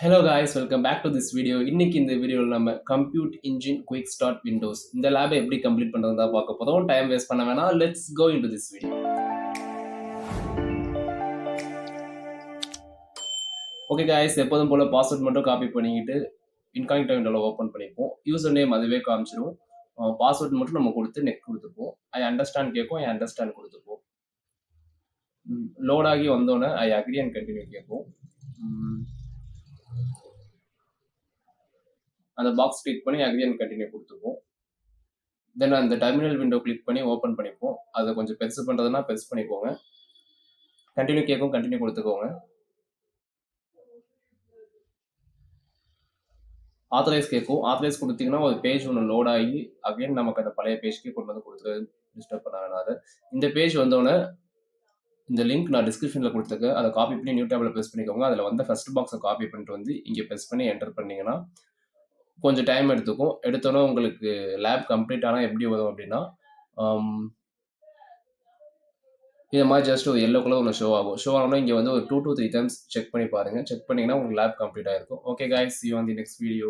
Hello guys, welcome back to this video. இன்னைக்கு இந்த வீடியோவில் நம்ம compute engine quick start windows இந்த லேபை எப்படி கம்ப்ளீட் பண்ணுறதா பார்க்க போதும். டைம் வேஸ்ட் பண்ண வேணாம், let's go into this video. Okay guys, எப்போதும் போல் பாஸ்வேர்ட் மட்டும் காப்பி பண்ணிக்கிட்டு இன்காக்னிட்டோ விண்டோவில் ஓப்பன் பண்ணிப்போம். யூசர் நேம் அதுவே காமிச்சிடும். பாஸ்வேர்ட் மட்டும் நம்ம கொடுத்து நெக் கொடுத்துப்போம். ஐ அண்டர்ஸ்டாண்ட் கேட்கும், ஐ அண்டர்ஸ்டாண்ட் கொடுத்துப்போம். லோட் ஆகி வந்தோடனே ஐ அக்ரி அண்ட் கண்டினியூ கேட்போம். அந்த பாக்ஸ் கிளிக் பண்ணி அக்ரி அண்ட் கண்டினியூ கொடுத்துப்போம். தென் அந்த டெர்மினல் விண்டோ கிளிக் பண்ணி ஓப்பன் பண்ணிப்போம். அதை கொஞ்சம் பெருசு பண்ணுறதுனா பெருசு பண்ணிக்கோங்க. கண்டினியூ கேட்கும், கண்டினியூ கொடுத்துக்கோங்க. ஆத்தரைஸ் கேட்கும், ஆத்தரைஸ் கொடுத்தீங்கன்னா ஒரு பேஜ் ஒன்று லோட் ஆகி அகைன் நமக்கு அந்த பழைய பேஜ்க்கு கொண்டு வந்து கொடுத்து டிஸ்டர்ப் பண்ண வேணாது. இந்த பேஜ் வந்தோடனே இந்த லிங்க் நான் டிஸ்கிரிப்ஷனில் கொடுத்துருக்கேன், அதை காப்பி பண்ணி நியூ டேபில் ப்ரெஸ் பண்ணிக்கோங்க. அதில் வந்து ஃபர்ஸ்ட் பாக்ஸை காப்பி பண்ணிட்டு வந்து இங்கே ப்ரெஸ் பண்ணி என்டர் பண்ணிங்கன்னா கொஞ்சம் டைம் எடுத்துக்கும். எடுத்தோன்னே உங்களுக்கு லேப் கம்ப்ளீட் ஆனால் எப்படி வரும் அப்படின்னா, இந்த மாதிரி ஜஸ்ட் ஒரு எல்லோ கலர் ஒன்று ஷோ ஆகும். ஷோ ஆகணும்னா இங்கே வந்து ஒரு 2 to 3 டைம்ஸ் செக் பண்ணி பாருங்கள். செக் பண்ணிங்கன்னா உங்களுக்கு லேப் கம்ப்ளீட் ஆகிருக்கும். Okay guys, see you on the next video.